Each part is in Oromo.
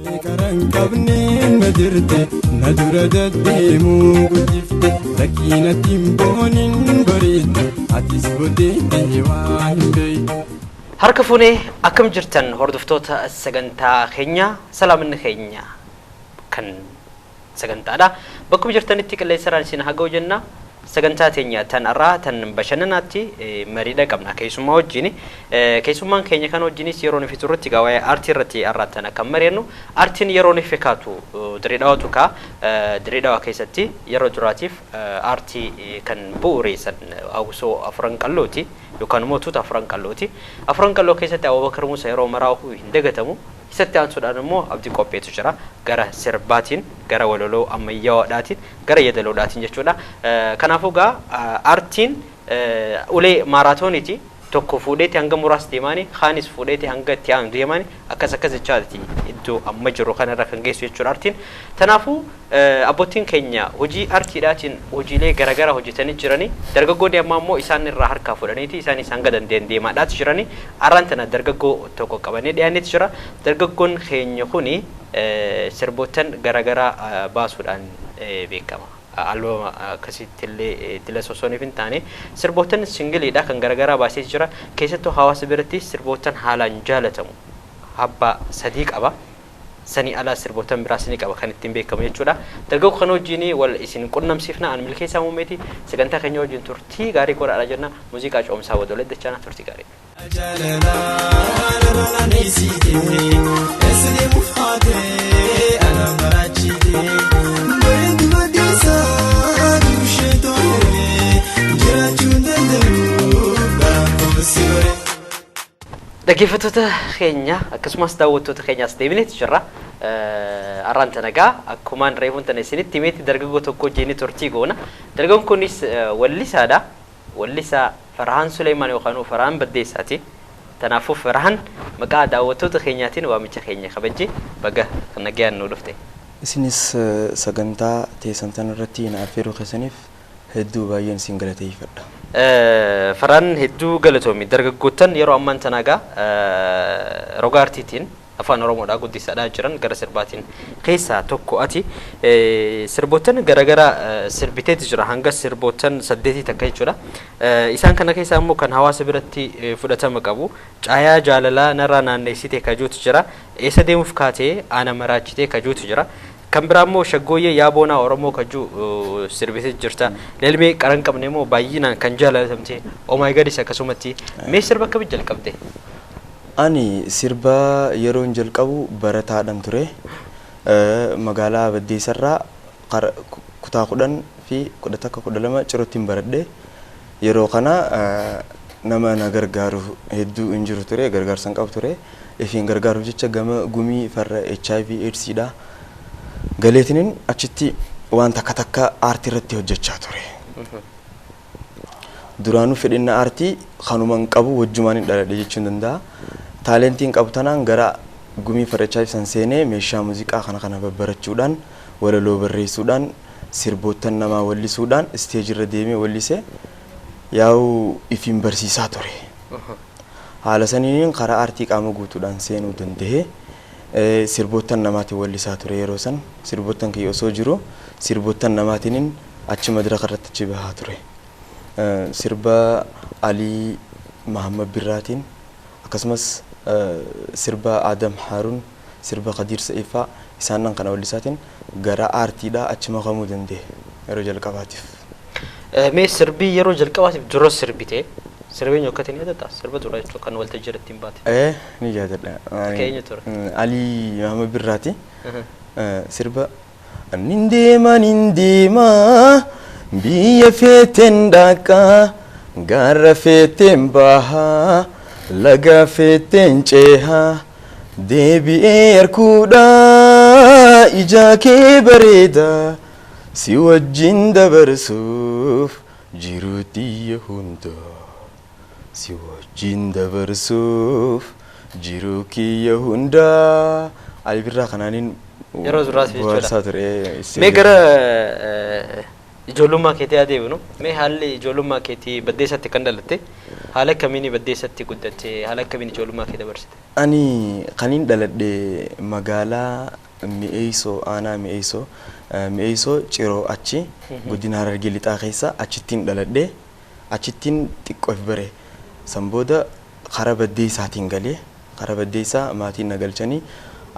Karankabneen madirte nadura daddeemuu guddifte rakkinattiin booniin bareedde atis booddeetti waa hin beekne. Harka fuunee akkam jirtan hordoftoota sagantaa keenya salaaminni keenya kan sagantaadha. Bakkuma jirtanitti qilleensarraan isin haa ga'u jenna. Sagantaa teenya tan irraa tan bashannanaatti mariidha qabna keessummaa wajjin. Keessummaan keenya kan wajjinis yeroo nufi turretti gaawaa aartii irratti arraatan kan mari'annu. Aartiin yeroo nufi kaatu Dirreedhaawatu kaa Dirreedhaawaa keessatti yeroo duraatiif aartii kan bu'uureessan hawwisoo afran qallooti yookaan mootota afran qallooti. Afran qalloo keessatti Abubakar Muusaa yeroo maraa'u hin dagatamu. Isatti aansuudhaan immoo abdii qopheetu jira gara sirbaatiin gara waloloo ammayyaa'aadhaatiin gara yeedaloodhaatiin jechuudha. Kanaafuu gaa aartiin ulee maaraatooniiti tokko fuudheeti hanga muraas deemaanii kaanis fuudheeti hanga itti aanu deemaanii akkas jechaati iddoo amma jiru kanarra kan geessu jechuudha aartiin. Kanaafuu abbootiin keenya hojii aartiidhaatiin hojiilee garaagaraa hojjetanii jiranii dargaggoonni amma immoo isaan irraa harkaa fudhaniiti isaanis hanga dandeenye deemaadhaati jiranii arraan tana dargaggoo tokko qabanii dhiyaaneeti jira. Dargaggoon keenya kuni sirbootan garaagaraa baasuudhaan beekama. Albama akkasitti illee dila sosooniif hin taane sirbootan singiliidha kan garaagaraa baasee jira. Keessattuu hawaasa biratti sirbootan haalaan jaalatamu abbaa sadii qaba. Sanii ala sirbootan biraas ni qaba kan ittiin beekamu jechuudha. Dargaggoo kana wajjin wal isin qunnamsiifna an milkeessaa muumeeti sagantaa keenya wajjin turtii gaarii godhaadha jenna. Muuziqaa coomsaa wadolee dachaana turtii gaarii. Dhaggeeffattoota keenya akkasumas daawwattoota keenyaas deebineeti jirra. Arraan tana gaa akkumaan reefuun tana isinitti himeetti dargaggoo tokko wajjin turtii goona. Dargaggoon kunis wallisaadha. Wallisaa Farhaan Suleymaan yookaan Farhaan Baddeessaati. Kanaafuu Farhaan maqaa daawwattoota keenyaatiin waamicha keenya kabajji baga nagayaan nu dhufte. Isinis sagantaa teessan tan irratti na affeeruu keessaniif hedduu baay'een isin galateeffadha. Farhaan hedduu galatoomi dargaggootan yeroo ammaan tanaagaa roga aartiitiin afaan Oromoodhaa guddisaadhaa jiran gara sirbaatiin keessaa tokko ati sirbootan garaagaraa sirbiteeti jira hanga sirbootan 8 takka jechuudha. Isaan kana keessaa immoo kan hawaasa biratti fudhatama qabu caayaa jaalalaa narraa naanneessitee kajuutu jira. Eessa deemuuf kaatee ana maraachitee kajuutu jira. Kan biraammoo shaggooyyee yaaboonaa Oromoo kajuu sirbitee jirta. Lelmee qaran qabne immoo baay'inaan kan jaalatamte oh my god isa akkasumatti mee sirba akka jalqabde? Ani sirba yeroo jalqabu barataadhaan ture. Magaalaa Baddeessarraa kutaa 10 fi 11 cirootiin baradhe. Yeroo kana nama na gargaaru hedduu hin jiru ture gargaarsan qabu ture. Ifiin gargaaruuf jecha gama gumii farra HIV AIDSidha. Galeetiniin achitti waan takka aartii irratti hojjechaa ture. Duraanuu fedhinna aartii kanumaan qabu wajjumaan hin dhaladhe jechuun danda'a. Taalentiin qabu tanaan gara gumii farrachaa ibsan seenee meeshaa muuziqaa kana babbarachuudhaan walaloo barreessuudhaan sirbootan namaa wallisuudhaan isteejii irra deemee wallise yaa'u ifiin barsiisaa ture. Haala saniin karaa aartii qaama guutuudhaan seenuu danda'e. Sirbootan namaatiin wallisaa ture yeroo san sirbootan kiyya osoo jiru sirbootan namaatiin achi madraka irratti achi bahaa ture. Sirba Alii Mahammad Birraatiin akkasumas sirba Adam Haarun sirba Qadiir Sa'ifaa isaan kana wallisaatiin gara aartiidhaa achi makamuu danda'e yeroo jalqabaatiif. Mee sirbii yeroo jalqabaatiif dura sirbite sirbeen yookatiin yaadata sirba dura jechuun kan waltajjii irratti hin baate. Ni yaadadha. Keenya ture. Alii Mahammad Birraati. Sirba nindeema biyya feeteen dhaqaa gaara feeteen bahaa laga feeteen ceehaa deebi'ee harkuudha ija kee bareeda si wajjin dabarsuuf jiru xiyya hundaa. Si wajjin dabarsuuf jiru kiyya hundaa. Alii Birraa kanaanin yeroo duraas jechuudha. ture. Mee gara ijoollummaa keetii adeemnu mee haalli ijoollummaa keetii baddeessatti kan dhalatte haala akkamiin baddeessatti guddatte haala akkamiin ijoollummaa kee dabarsite? Ani kaniin dhaladhe magaalaa Mi'eessoo aanaa Mi'eessoo Ciroo achi godina Harargee lixaa keessa achittiin dhaladhe achittiin xiqqoof bare san booda karaa baddeessaatiin galee karaa baddeessaa maatiin na galchanii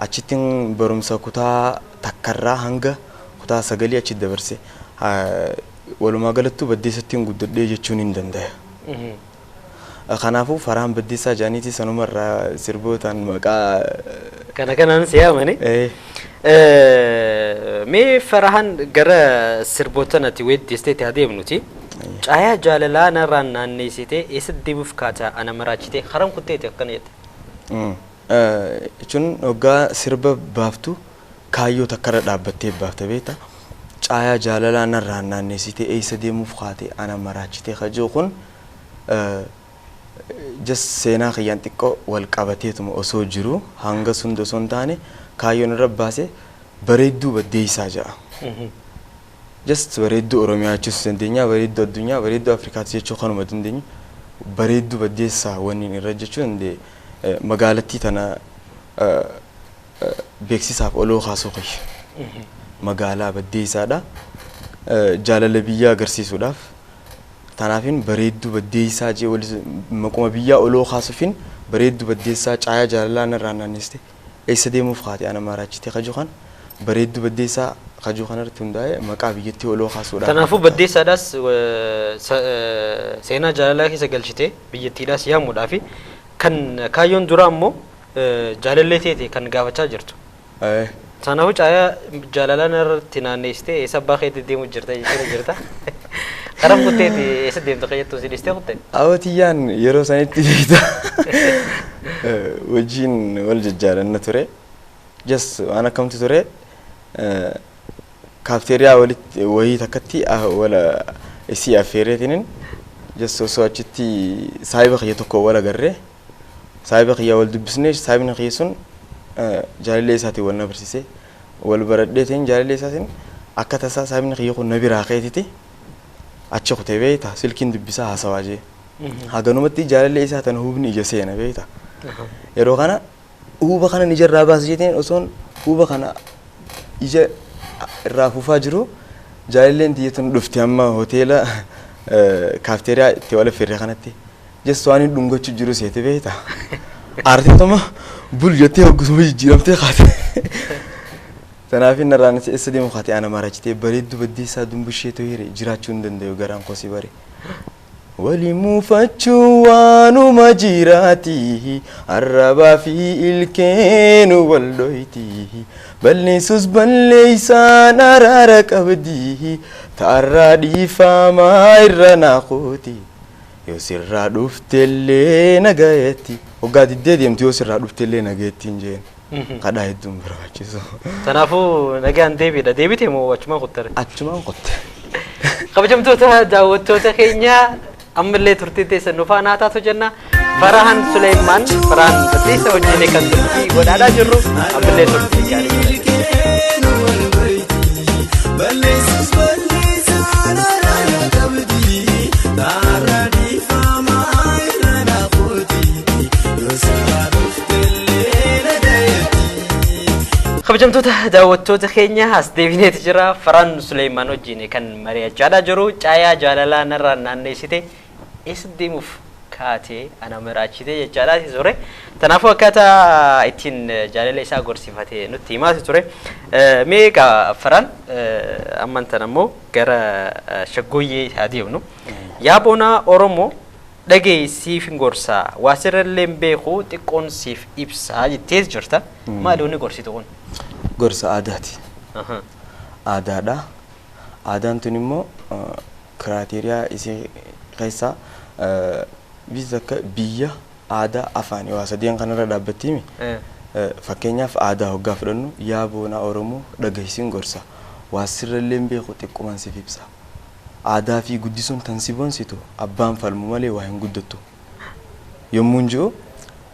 achittiin barumsa kutaa takkarraa hanga kutaa 9 achi dabarse. Walumaa galattuu baddeessattiin guddadhee jechuun hin danda'u. Kanaafuu Farahaan Baddeessaa jaaniiti sanumarraa sirbootaan maqaa kanaan siyaamani. Mee Farahaan gara sirbootaan ati weeddisteetti adeemnuti. Caayaa jaalalaa narraan naanneessitee eessatti deemuuf kaataa ana maraachitee haram kutteeti akkana jette. Jechuun hoggaa sirba baaftu kaayyoo takkarra dhaabbattee baafta beektaa. Caayaa jaalalaa narraan naanneessitee eessa deemuuf kaatee ana maraachitee kajoo kun just seenaa kiyyaan xiqqoo wal qabateetuma osoo jiru hanga sun osoo hin taane kaayyoon irra baase bareedduu baddeessaa jedha. Just bareedduu Oromiyaa jechuus dandeenya, bareedduu addunyaa, bareedduu Afrikaas jechuu kanuma dandeenya. Bareedduu baddeessaa wanniin irra jechuun magaalattii tana beeksisaaf oloo kaasuu kiyya. Magaalaa baddeessaadha. Jaalala biyyaa agarsiisuudhaaf. Tanaafin bareedduu baddeessaa jee maquma biyyaa oloo kaasuufin bareedduu baddeessaa caayaa jaalalaa narraan naannessite eessa deemuuf kaate ana maraachitee kajoo kan bareedduu baddeessaa kajoo kanarratti hundaa'e maqaa biyyattii oloo kaasuudhaaf. Kanaafuu baddeessaadhaas seenaa jaalalaa keessa galchitee biyyattiidhaas yaamuudhaafi kan kaayyoon dura ammoo jaalallee teete kan gaafachaa jirtu. Kanaafuu caayaa jaalalaa narratti naannessitee eessa abbaa keetti deemuu jirta. Karam kutteeti eessa deemtu qayyattuu si dhistee kutte? Awwatiyyaan yeroo sanitti beekta wajjin wal jajjaalanna ture. Just waan akkamtu ture kaafteeriyaa walitti wayii takkatti wala isii affeereetiniin just osoo achitti saahiba kiyya tokko wal agarree saahiba kiyya wal dubbisnee saahibni kiyya sun jaalallee isaatiin wal na barsiisee wal baradheetiin jaalallee isaatiin akka tasaa saahibni kiyya kun na biraa keetiti. Achi kutee beekta silkiin dubbisaa haasawaa jee haganumatti jaalallee isaa tan hubni ija seena beekta yeroo kana huba kana ijarraa baasa jeetiin osoon huba kana ija irraa fufaa jiru jaalalleen tiyyatun dhufti amma hoteela kaafteeriyaa itti wal affeerre kanatti jestu waan hin dhungachu jiru seete beekta aarteetuma bul jettee hoggasuma jijjiiramtee kaate. Tanaafin narraan eessa deemu kaatee ana maraachitee bareedduu baddeessaa dumbushee to'eere jiraachuu hin danda'u garaan kosii bare. Wali muufachuu waanuma jiraati arrabaa fi ilkeenu wal dhoyti balleessus balleessaan araara qabdi ta'arraa dhiifamaa irra naaquuti yoo sirraa dhuftellee nagayetti hoggaa diddee deemtu yoo sirraa dhuftellee nagayetti hin jeen. Kadhaa hedduun barbaachisu. Kanaafuu nagaan deebiidha. Deebitee moo achumaan kuttare? Achumaan kutte. Kabajamtoota daawwattoota keenya ammallee turtii teessan nu faana taatu jenna. Farahaan Suleymaan Farahaan Baddeessaa wajjin kan turtii godhaadhaa jirru ammallee turtii gaarii. Kabajamtoota daawwattoota keenya as deebineeti jira. Farahaan Suleymaan wajjin kan mari'achaa jiru caayaa jaalalaa narraan naanneessite eessa deemuuf kaatee ana maraachitee jechaadhaati ture. Kanaafuu akkaataa ittiin jaalala isaa gorsifatee nutti himaati ture. Meeqa Faraan amman tan ammoo gara shaggooyyee adeemnu. Yaaboonaa Oromoo dhagee siif gorsaa waa sirrallee beekuu xiqqoon siif ibsaa jettee jirta. Maali wanni gorsitu kun? Gorsa aadaati. Aadaadha. Aadaan tun immoo kiraateriyaa isii keessaa biyya aadaa afaan waa sadeen kanarra dhaabbattiimi. Fakkeenyaaf aadaa hoggaa fudhannu Yaaboonaa Oromoo dhagahisiin gorsa waa sirrallee beekuu xiqqoon siif ibsa. Aadaa fi guddisuun tan si boonsitu abbaan falmu malee waa hin guddattu. Yommuun jiru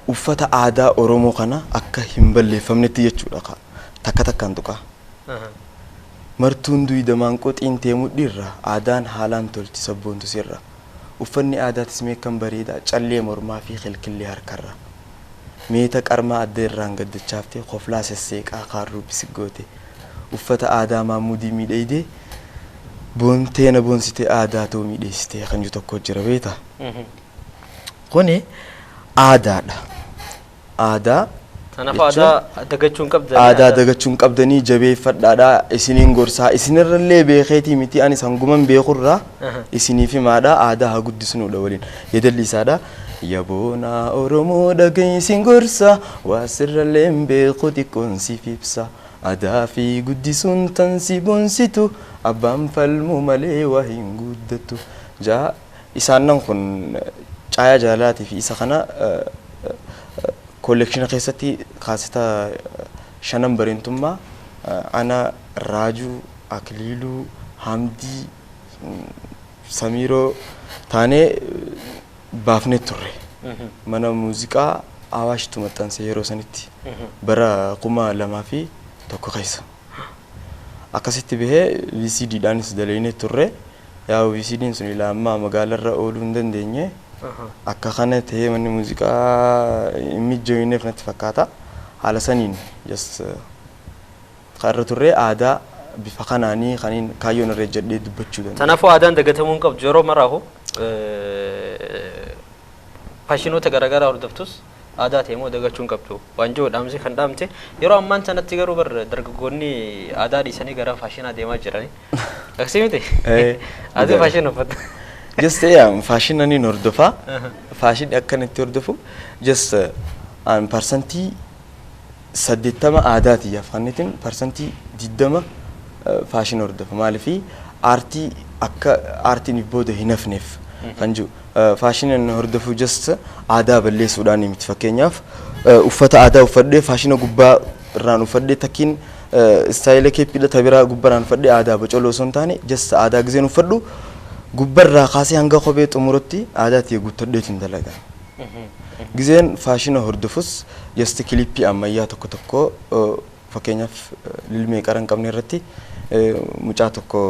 uffata aadaa Oromoo kana akka hin balleeffamnetti jechuudha. Takka takkaan tuqa. martuun duyda maanqoxiin teemuu dhiirra aadaan haalaan tolti sabboontu sirra uffanni aadaatis meekan bareeda callee mormaa fi kilkillee harkarra meeta qarmaa adda irraan gaddachaafte qoflaa sesseeqaa kaarruu bisigoote uffata aadaa maamudii miidheeyde boonteena boonsite aadaa too miidheessite kan jiru tokko jira beeta kuni aadaadha aadaa Tanaaf aadaa dagachuun qabda. Aadaa dagachuun qabdanii jabeeffadhaadha isiniin gorsaa isinirrallee beekeetii miti ani sanguman beekurraa isiniif himaadha aadaa haa guddisnuudha waliin yedalliisaadha yaboona oromoo dhagaysin gorsa waa sirrallee beeku xiqqoon siif ibsa aadaa fi guddisuun tan si boonsitu abbaan falmu malee waa hin guddatu jaa isaannan kun caayaa jaalaatii fi isa kana collection keessatti kaasita shanan barentummaa ana raaju aklilu hamdi samiro taane baafne turre mana muuziqaa awaashtu maxxanse yeroo sanitti bara 2002 keessa akkasitti bahee VCD daanis daleene turre yaa VCD sun ila amma magaalarra ooluu hin dandeenye akka kana ta'ee manni muuziqaa imijjooyineef natti fakkaata haala saniin just qarra turre aadaa bifa kanaanii kaniin kaayyoon irra jedhee dubbachuu danda'a. Tanaafuu aadaan dagatamuun qabdu yeroo maraahu faashinoota garaagaraa hordoftus aadaa ta'ee moo dagachuun qabdu waan jiru dhaamsi kan dhaamte yeroo ammaan sanatti garuu bar dargaggoonni aadaa dhiisanii gara faashinaa deemaa jiranii akkasii miti aadaa faashin uffata. Just fashion ani hordofa fashion akkanatti hordofu just an percentii 80 aadaati yaafanitin percentii 20 fashion hordofa maalifi aartii akka aartiin booda hin hafneef kan jiru fashion an hordofu just aadaa balleessuudhaan miti fakkeenyaaf uffata aadaa uffadhee fashion gubbaa irraan uffadhee takkiin style keepidha tabiraa gubbaraan uffadhee aadaa bocoloo son taane just aadaa gizeen uffadhu gubbarraa kaasee hanga kophee xumuratti aadaatti guuttadheetiin dalaga gizeen faashina hordofus just kilipii ammayyaa tokko fakkeenyaaf lilmee qaran qabne irratti mucaa tokko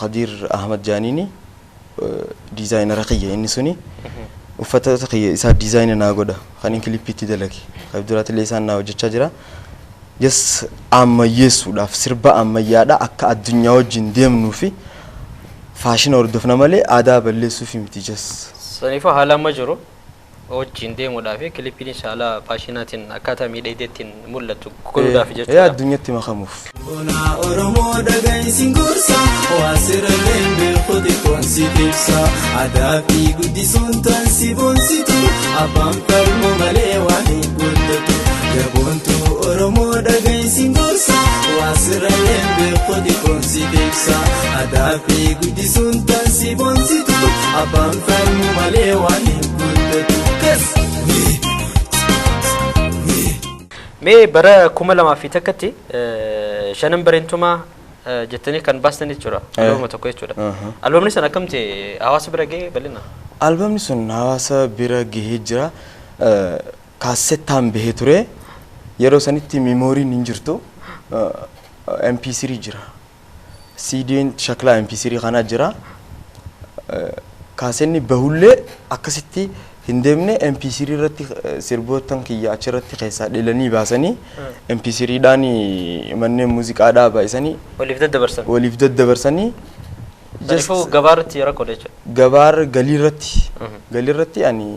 Khadir Ahmad Janini dizaayinara kiyya inni suni uffata kiyya isaa dizaayina naa godha kan kilipiitti dalage qabduraati leesaan naa hojjechaa jira just ammayyeessuudhaaf sirba ammayyaadha akka addunyaa wajjin deemnuu fi fashion hordofna malee aadaa balleessuuf miti jas saniifaa haala amma jiru wajjin deemuudhaaf kilipiin inshallah fashinaatiin akkaataa miidhagdeettiin mul'atu godhuudhaaf jechuudha yaa addunyaatti makamuuf ona oromoo dhagaysin gorsa waa sirrallee beeku xiqqoon siif ibsa aadaa fi guddisuun tan si boonsitu abbaan falmu malee waa hin guddatu yaboontu oromoo dhagaysin gorsa waa sirrallee beeku xiqqoon siif ibsa aadaa fi guddisuun tan si boonsitu abbaan falmu malee waa hin guddatu. Mee bara 2001tti shanan bareentumaa jettanii kan baastanii jechuudha albama tokko jechuudha albamni sun akkamti hawaasa bira gahee bal'ina albamni sun hawaasa bira gahee jira kaasettaan bahee ture yeroo sanitti memooriin hin jirtu MP3 jira CD'n shaklaa MP3 kana jira kaasenni bahullee akkasitti hindemne MP3 irratti sirbootan kiyya achirratti keessaa dhelanii baasanii MP3 dhaan manneen muuziqaa dhaabaa waliif daddabarsanii just gabaarratti yeroo qoodee gabaar galiirratti ani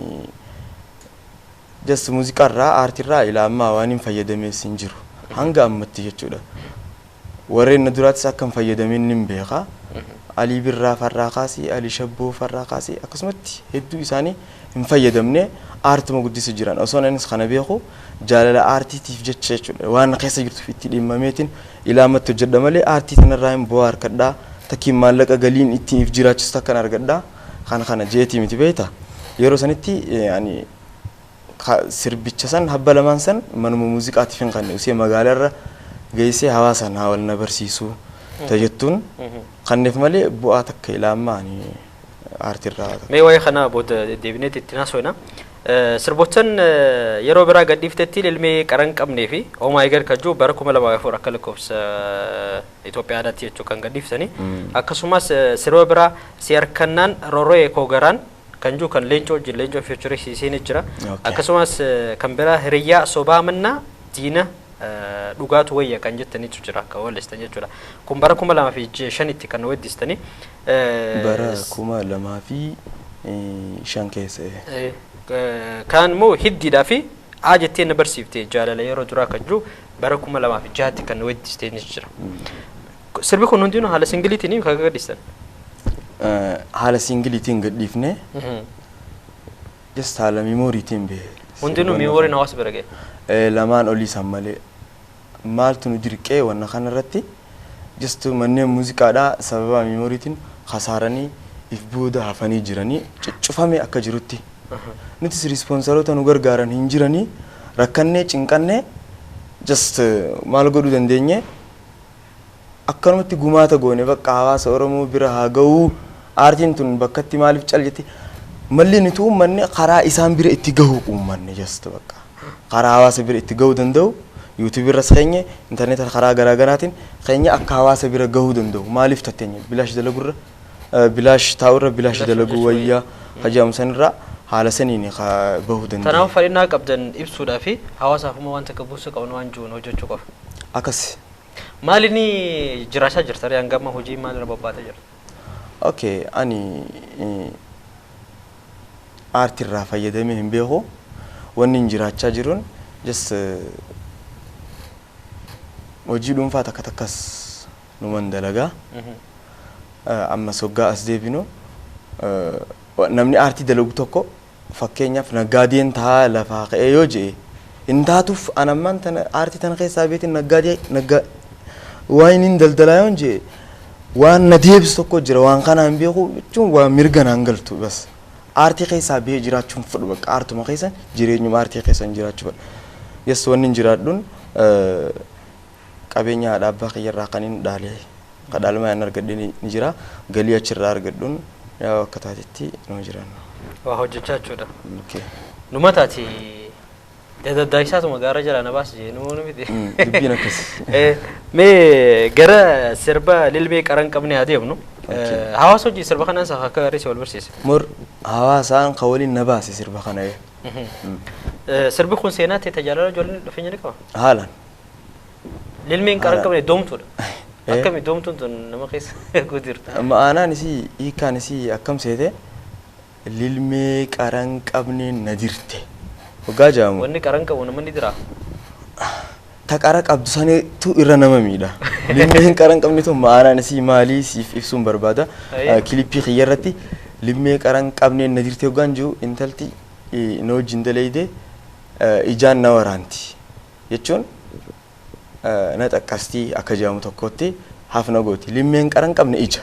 just muuziqaa irraa aartii irraa ila amma waan hin fayyadamees hin jiru hanga ammatti jechuudha warreen duraatis akka hin fayyadamin nin beeka Ali Birraa farraa kaasii Ali Shabboo farraa kaasii akkasumatti hedduu isaanii hin fayyadamne aartuma guddisa jiran osoo anis kana beeku jaalala aartiitiif jecha jechuudha waan keessa jirtuuf itti dhimmameetiin ilaamatti hojjedha malee aartii tanarraa hin bu'aa harkadhaa takkiin maallaqa galiin ittiin if jiraachisu takkan argadhaa kana jeetii miti beekta yeroo sanitti ani sirbicha san habba lamaan san manuma muuziqaatiif hin qanne usee magaalarra geessee hawaasaan haa wal na barsiisuu tajattuun kanneef malee bu'aa takka ilaammaa ani aartii irraa mee waa'ee kana booda deebineet itti naasooyna sirboottan yeroo biraa gadhiiftetti ilmee qaran qabnee fi oomaa eegal kajuu bara 2004 akka lakkoofsa Itoophiyaadhaatti jechuu kan gadhiiftanii akkasumas sirba biraa si harkannaan rooroo eekoo garaan kan juu kan leencoo wajjin leencoo featurii siisiin jira akkasumas kan biraa hiriyyaa sobaa mannaa diina dhugaatu wayya kan jettaniitu jira akka wallistan jechuudha kun bara 2005 itti kan weddistanii bara 2005 keessa kan moo hiddiidhaa fi jettee na barsiifte jaalala yeroo duraa kan jiru bara 2006 kan weddistee jira. Sirbi kun hundinuu haala singiliitiin kan gadhiistan? Haala singiliitiin gadhiifne just haala miimooriitiin bee. Hundinuu miimooriin hawaasa bira ga'e? Lamaan olii san malee maaltu nu dirqee wanna kanarratti just manneen muuziqaadhaa sababa miimooriitiin khasaaranii if booda hafanii jiranii cuccufame akka jirutti. Nutis risponsaroota nu gargaaran hin jiranii rakkannee cinqannee just maal godhuu dandeenye akkanumatti gumaata goone bakka hawaasa Oromoo bira haa ga'uu aartiin tun bakkatti maaliif caljetti malli nuti uummanne karaa isaan bira itti gahuu uummanne just bakka karaa hawaasa bira itti gahuu danda'u YouTube irras keenye internet karaa garaa garaatiin keenye akka hawaasa bira gahuu danda'u maaliif tatteenya bilaash dalagurra bilaash taa'urra bilaash dalaguu wayyaa hajaamsanirraa haala saniin bahuu danda'a. Tanaaf fadhinaa qabdan ibsuudhaa fi hawaasaaf immoo wanta qabuusa qaban waan jiruun hojjechuu qofa. Akkas. Maalini jiraachaa jirta ree hangama hojii maalirra bobbaatee jirta? Okay, ani aartiirraa fayyadamee hin beeku wanni hin jiraachaa jiruun just hojii dhuunfaa takka takkas numan dalagaa amma soggaa as deebinu namni aartii dalagu tokko fakkeenyaaf naggaadeen taa lafaa ka'ee yoo jee hin taatuuf anammaan tana aartii tana keessaa beetiin naggaadee waan hin daldalaa yoon jee waan na deebisu tokko jira waan kana hin beeku jechuun waan mirga naan galtu bas aartii keessaa bahee jiraachuun fudhu bakka aartuma keessa jireenyuma aartii keessa hin jiraachuu fudhu yes wanni hin jiraadhuun qabeenya haadha abbaa kiyyarraa kan hin dhaalee kadhaalmaa hin argadhe ni jira galii achirraa argadhuun yaa akka taatetti nu jiraanna. Waa hojjechaa jechuudha. Numa taati daddaaisaatuma gaara jala na baas jee nuu miti. Dubbiin akkas. Mee gara sirba lilmee qaran qabnee adeemnu. Hawaasa hojii sirba kanaan isaa akka gaarii si wal barsiise. Mur hawaasaan kan waliin na baase sirba kana. Sirbi kun seenaa ta'e tajaajila ijoolleen dhufeenya ni qaba. Haalaan. Lilmeen qaran qabnee doomtuudha. Akkami doomtuun tun nama keessa guutirta. Ma'aanaan isii hiikaan isii akkam seete lilmee qaran qabnee na dirte. Waggaa jaamu. Wanni qaran qabu nama ni dira. Ta qara qabdu sanitu irra nama miidha. Lilmeen qaran qabne tun ma'aanaan isii maalii siif ibsuun barbaada. Kilippii kiyyarratti lilmee qaran qabnee na dirte waggaan jiru intalti na wajjin daleeyde ijaan na waraanti jechuun na xaqqastii akka jaamu tokkotti hafna gooti limmeen qaran qabne ija.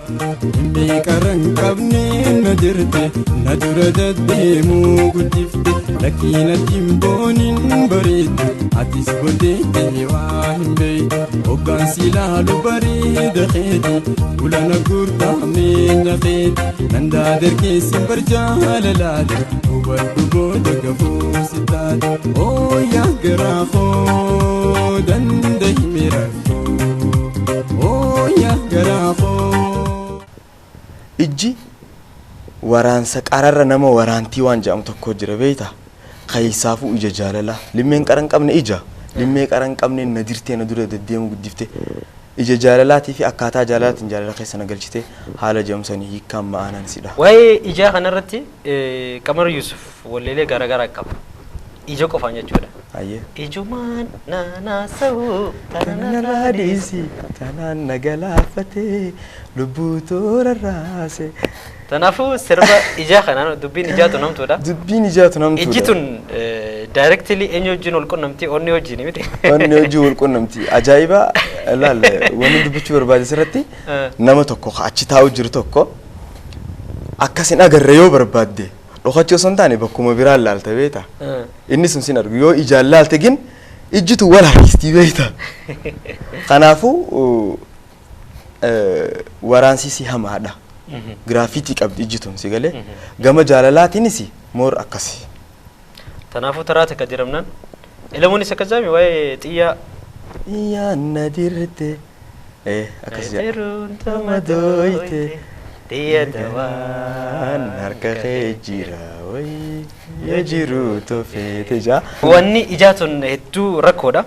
Limmee qaran qabne na dirte na dura deddeemuu guddifte lakkiina timboonin bareedde atis booddeettee waa hin beeyne hoggaansi laalu bareeda keeti bulana gurtaa meenya keeti nandaa dargeessin barjaalalaati hubadhu booda gafuu sitaati ooyaa garaa koo dandahi miraafoo ooyaa garaa koo. Ijji waraansa qararra nama waraantii waan jedhamu tokko jira beeyta kaysaafuu ija jaalala limmeen qaran qabne ija limmee qaran qabne na dirtee na dura deddeemu guddifte ija jaalalaatii fi akkaataa jaalalaatiin jaalala keessa na galchite haala jedhamsanii hiikkaan ma'aanaan sidha. Waa'ee ijaa kanarratti Qamar Yusuf walleelee garaagaraa qaba. Ija qofaan jechuudha. Ijumaan naanaasa'uu tanarraa dhiisi tanaan nagalaafatee lubbuu toora raase. Kanaafuu sirba ijaa kanaan dubbiin ijaatu namtuudha. Dubbiin ijaatu namtuudha. Ijji tun directly eenyu wajjin wal qunnamtii onni wajjin miti. Onni wajjin wal qunnamtii ajaa'iba laal wanni dubbachuu barbaade sirratti nama tokko achi taa'u jiru tokko akkasin agarre yoo barbaadde dhokachuu osoo hin taane bakkuma biraan laalta beeta. Inni sun sin argu yoo ijaan laalte gin ijjitu wal harkistii beeta. Kanaafuu waraansisi hamaadha. giraafitii qabdi ijji tun si galee gama jaalalaatiinis moor akkasi. Tanaafuu taraata akka jiramnaan ilamuun isa kazaami waa'ee xiyyaa. Iyyaa na dirte akkasi Eruun tamadooyte xiyya dawaan harka kee jira wayi yoo jiru tofeete jaa. Wanni ijaa tun hedduu rakkoodha.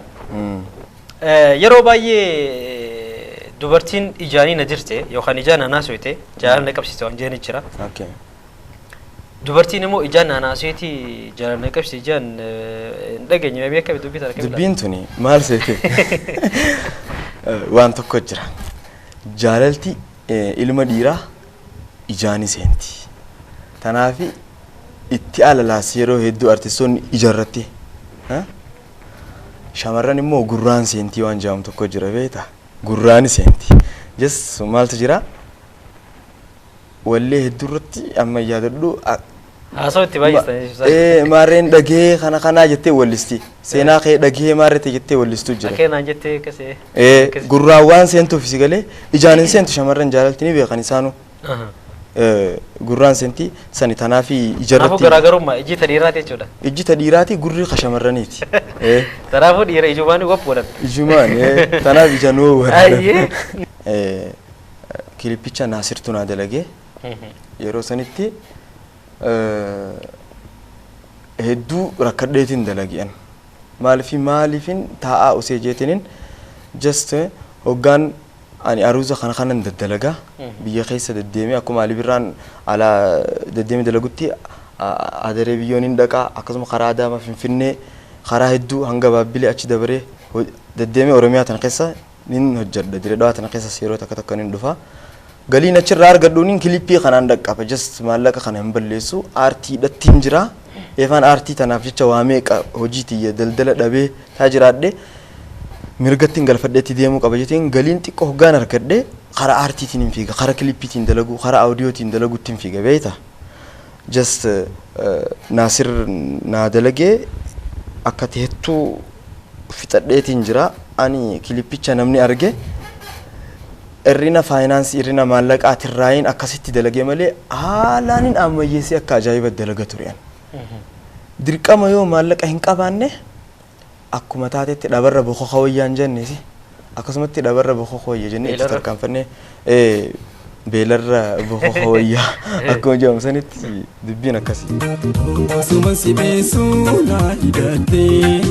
Yeroo baay'ee dubartiin ijaanii na jirte yookaan ijaan naasooyte jaalala qabsite waan jeeni jira. Dubartiin immoo ijaan naasooyti jaalala qabsite ijaan dhageenye mee akka dubbii ta'a. Dubbiin tuni maal seete waan tokko jira. Jaalalti ilma dhiiraa ijaani seenti. Tanaafi itti alalaas yeroo hedduu artistoonni ijaarratti. Shamarran immoo gurraan seenti waan jedhamu tokko jira beektaa. Gurraani seenti. Jes maaltu jira? Wallee hedduurratti amma yaadadhu. Haasoo itti baay'isanii. Maarreen dhagee kana jettee wallisti. Seenaa kee dhagee maarrete jettee wallistu jira. Keenaan jettee kasee. Gurraan waan seentuuf si galee ijaan hin seentu shamarran jaalalti ni beekan isaanu. Gurraan seenti sani tanaafi ijarratti. Kanaafuu garaagarummaa ijji ta dhiiraati jechuudha. Ijji ta dhiiraati gurri ka shamarraniiti. Kanaafuu dhiira ijumaan wap godhan. Ijumaan tanaaf ijaan woo godhan. Kilippicha Naasirtuu naa dalagee yeroo sanitti hedduu rakkadheetiin dalagi'an. Maaliifin taa'aa osoo jeetiniin just hoggaan ani aruuza kanan daddalagaa biyya keessa deddeemee akkuma Ali Birraan alaa deddeemee dalagutti adaree biyyooniin dhaqaa akkasuma karaa Adaamaa Finfinnee karaa hedduu hanga Baabbilee achi dabaree deddeemee Oromiyaa tana keessa nin hojjedha Dirreedawaa tana keessa yeroo takka nin dhufa. Galiin achirraa argadhuuniin kilippii kanaan dhaqqaba just maallaqa kana hin balleessu aartii dhattiin jira. Eefaan aartii tanaaf jecha waa meeqa hojii tiyya daldala dhabee taa jiraadhe mirgattiin galfadheetti deemuu qaba jetiin galiin xiqqoo hoggaan argadhe karaa aartiitiin hin fiiga karaa kilippiitiin dalagu karaa audiyootiin dalaguutti hin fiiga beeyta. Just Naasir naa dalagee akka teettuu fixadheetiin jira ani kilippicha namni arge irrina faayinaansii irrina maallaqaatirraayin akkasitti dalagee malee haalaanin ammayyeessee akka ajaa'iba dalaga turean. Dirqama yoo maallaqa hin qabaanne akkuma taatetti dhabarra bokoka wayyaan jennesi akkasumatti dhabarra bokoka wayya jennee itti tarkaanfannee beelarra bokoka wayyaa akkuma jedhamu sanitti dubbiin akkasii. Osuma si beesuu naa hidhattee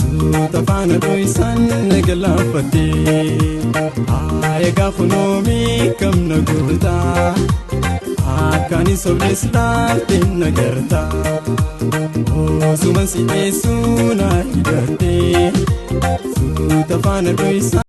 suuta faana dho'isan nagalaafattee eegaa kunoomii kamna gootaa akkaani sobnes laalteen nagartaa. Osuma si beesuu naa hidhattee suuta faana dho'isan.